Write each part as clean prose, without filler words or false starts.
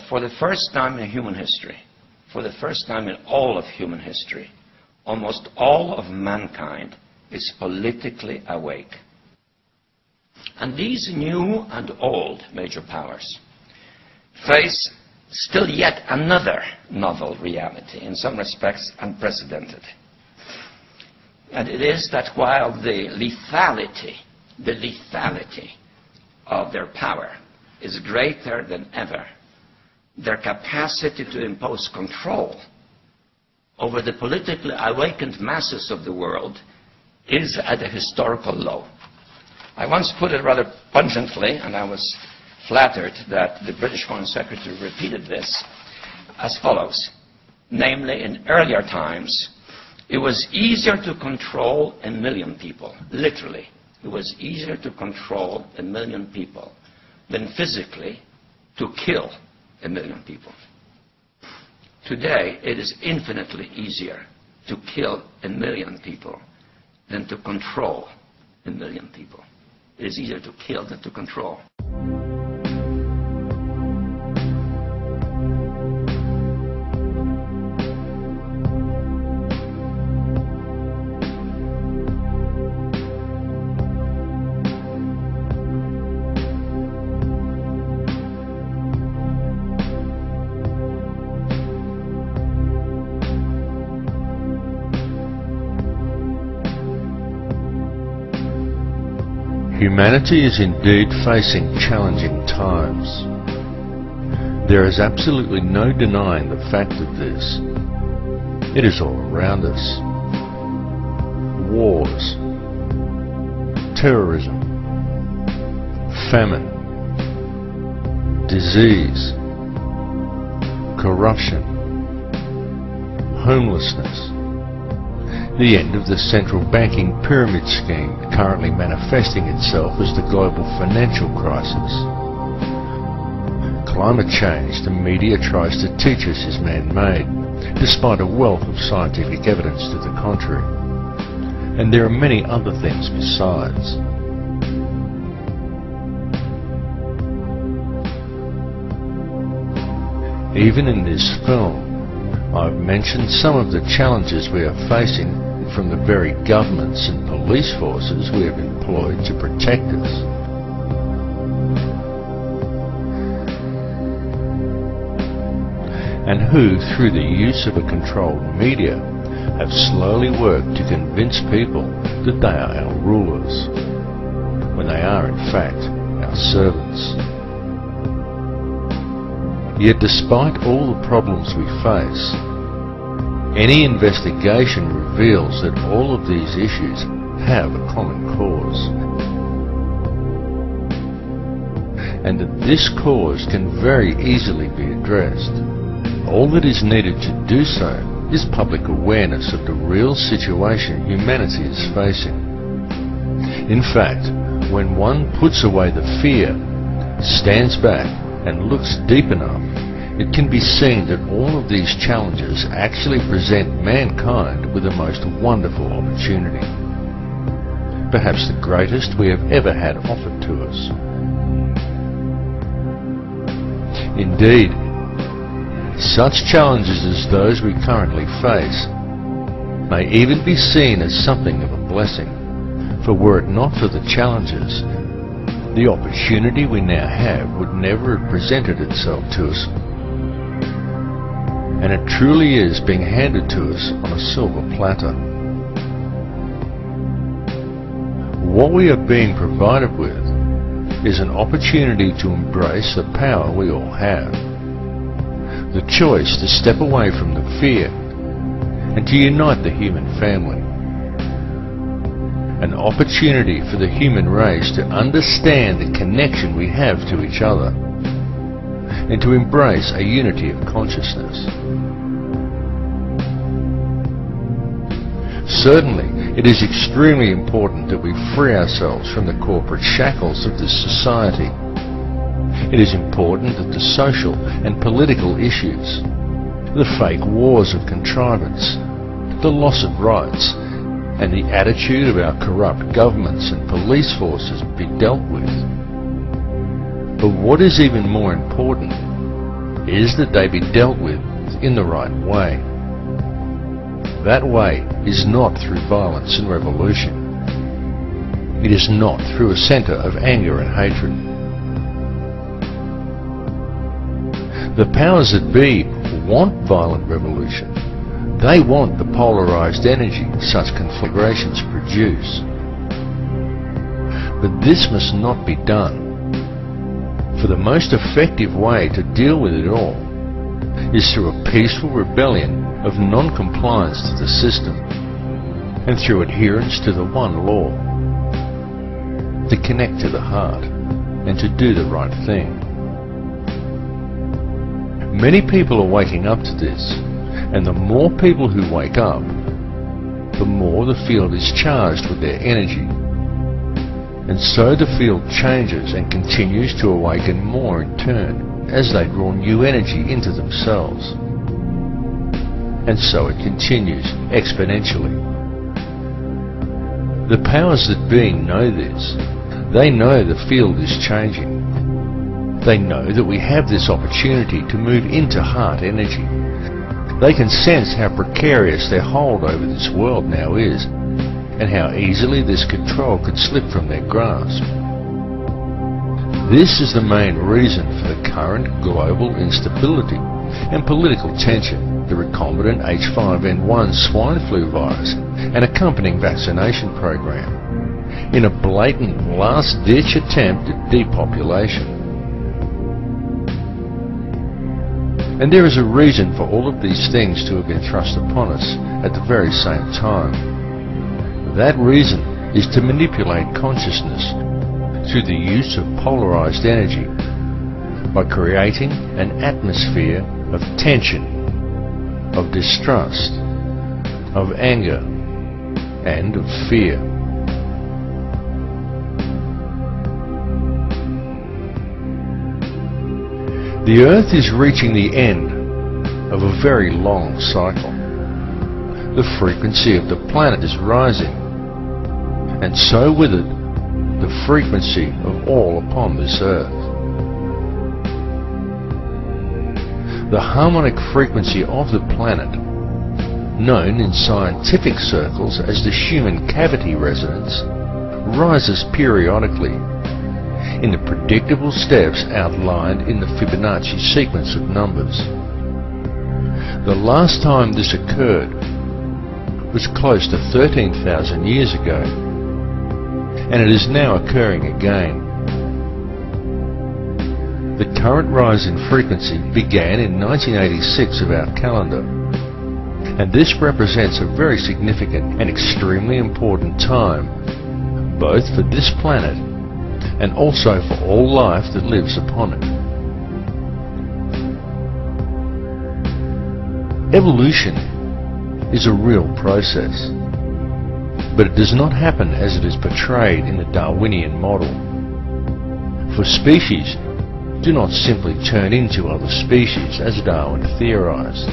for the first time in human history, for the first time in all of human history, almost all of mankind is politically awake. And these new and old major powers face still yet another novel reality, in some respects unprecedented. And it is that while the lethality of their power is greater than ever, their capacity to impose control over the politically awakened masses of the world is at a historical low. I once put it rather pungently, and I was flattered that the British Foreign Secretary repeated this, as follows. Namely, in earlier times, it was easier to control 1 million people, literally. It was easier to control 1 million people than physically to kill 1 million people. Today, it is infinitely easier to kill 1 million people than to control 1 million people. It is easier to kill than to control. Humanity is indeed facing challenging times. There is absolutely no denying the fact of this. It is all around us. Wars, terrorism, famine, disease, corruption, homelessness, the end of the central banking pyramid scheme currently manifesting itself as the global financial crisis. Climate change the media tries to teach us is man-made, despite a wealth of scientific evidence to the contrary. And there are many other things besides. Even in this film, I've mentioned some of the challenges we are facing from the very governments and police forces we have employed to protect us. And who, through the use of a controlled media, have slowly worked to convince people that they are our rulers, when they are in fact our servants. Yet despite all the problems we face, any investigation reveals that all of these issues have a common cause, and that this cause can very easily be addressed. All that is needed to do so is public awareness of the real situation humanity is facing. In fact, when one puts away the fear, stands back and looks deep enough, it can be seen that all of these challenges actually present mankind with a most wonderful opportunity. Perhaps the greatest we have ever had offered to us. Indeed, such challenges as those we currently face may even be seen as something of a blessing, for were it not for the challenges, the opportunity we now have would never have presented itself to us. And it truly is being handed to us on a silver platter. What we are being provided with is an opportunity to embrace the power we all have. The choice to step away from the fear and to unite the human family. An opportunity for the human race to understand the connection we have to each other and to embrace a unity of consciousness. Certainly, it is extremely important that we free ourselves from the corporate shackles of this society. It is important that the social and political issues, the fake wars of contrivance, the loss of rights, and the attitude of our corrupt governments and police forces be dealt with. But what is even more important is that they be dealt with in the right way. That way is not through violence and revolution. It is not through a centre of anger and hatred. The powers that be want violent revolution. They want the polarised energy such conflagrations produce. But this must not be done. For the most effective way to deal with it all is through a peaceful rebellion of non-compliance to the system and through adherence to the one law, to connect to the heart and to do the right thing. Many people are waking up to this, and the more people who wake up, the more the field is charged with their energy. And so the field changes and continues to awaken more in turn as they draw new energy into themselves. And so it continues exponentially. The powers that be know this. They know the field is changing. They know that we have this opportunity to move into heart energy. They can sense how precarious their hold over this world now is, and how easily this control could slip from their grasp. This is the main reason for the current global instability and political tension, the recombinant H5N1 swine flu virus and accompanying vaccination program, in a blatant last-ditch attempt at depopulation. And there is a reason for all of these things to have been thrust upon us at the very same time. That reason is to manipulate consciousness through the use of polarized energy by creating an atmosphere of tension, of distrust, of anger, and of fear. The Earth is reaching the end of a very long cycle. The frequency of the planet is rising, and so with it, the frequency of all upon this earth. The harmonic frequency of the planet, known in scientific circles as the human cavity resonance, rises periodically in the predictable steps outlined in the Fibonacci sequence of numbers. The last time this occurred was close to 13,000 years ago, and it is now occurring again. The current rise in frequency began in 1986 of our calendar, and this represents a very significant and extremely important time, both for this planet and also for all life that lives upon it. Evolution is a real process, but it does not happen as it is portrayed in the Darwinian model. For species do not simply turn into other species as Darwin theorized.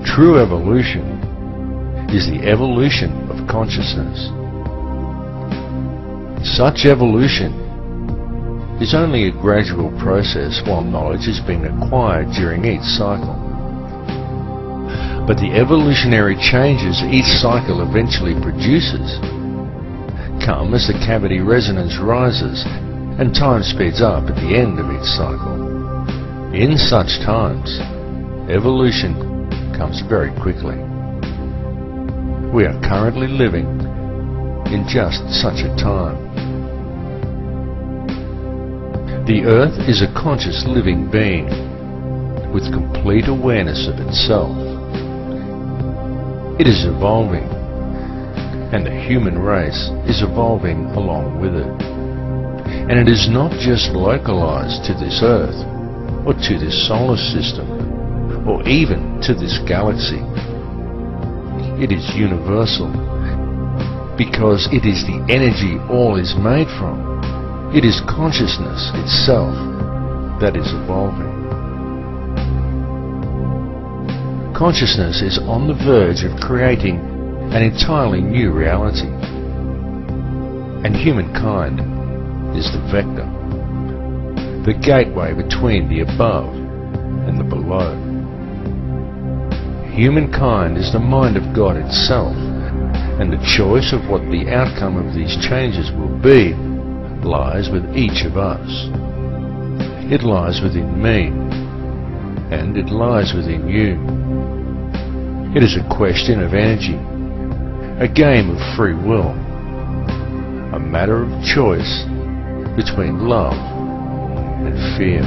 True evolution is the evolution of consciousness. Such evolution is only a gradual process while knowledge is being acquired during each cycle. But the evolutionary changes each cycle eventually produces come as the cavity resonance rises and time speeds up at the end of each cycle. In such times, evolution comes very quickly. We are currently living in just such a time. The Earth is a conscious living being with complete awareness of itself. It is evolving, and the human race is evolving along with it. And it is not just localized to this Earth, or to this solar system, or even to this galaxy. It is universal, because it is the energy all is made from. It is consciousness itself that is evolving. Consciousness is on the verge of creating an entirely new reality, and humankind is the vector, the gateway between the above below. Humankind is the mind of God itself, and the choice of what the outcome of these changes will be lies with each of us. It lies within me, and it lies within you. It is a question of energy, a game of free will, a matter of choice between love and fear.